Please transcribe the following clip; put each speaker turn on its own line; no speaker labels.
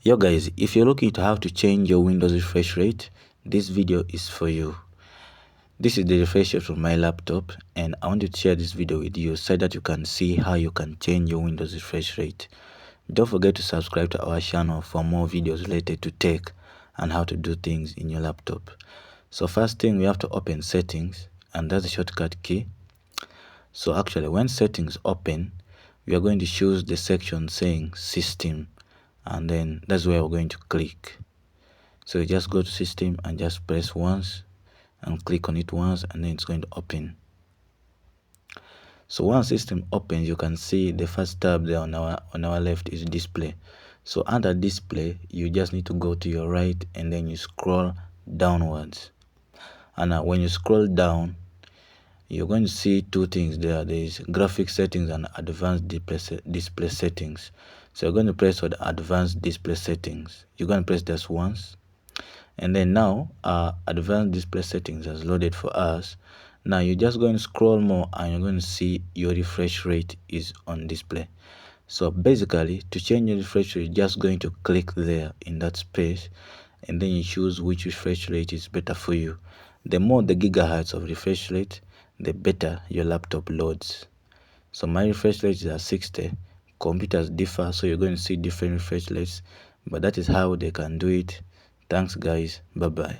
Yo guys, if you're looking to how to change your Windows refresh rate, this video is for you. This is the refresh rate from my laptop, and I want to share this video with you so that you can see how you can change your Windows refresh rate. Don't forget to subscribe to our channel for more videos related to tech and how to do things in your laptop. So first thing, we have to open settings, and that's the shortcut key. So actually, when settings open, we are going to choose the section saying system, and then that's where we're going to click. So you just go to system and just press once and click on it once, and then it's going to open. So once system opens, you can see the first tab there on our left is display. So under display, you just need to go to your right and then you scroll downwards. And when you scroll down, you're going to see two things there. There is graphic settings and advanced display settings. So you're going to press on the advanced display settings. You're going to press this once, and then now advanced display settings has loaded for us. Now you're just going to scroll more and you're going to see your refresh rate is on display. So basically, to change your refresh rate, you're just going to click there in that space, and then you choose which refresh rate is better for you. The more the gigahertz of refresh rate, the better your laptop loads. So my refresh rate is at 60. Computers differ, so you're going to see different refresh rates, but that is how they can do it. Thanks guys, bye bye.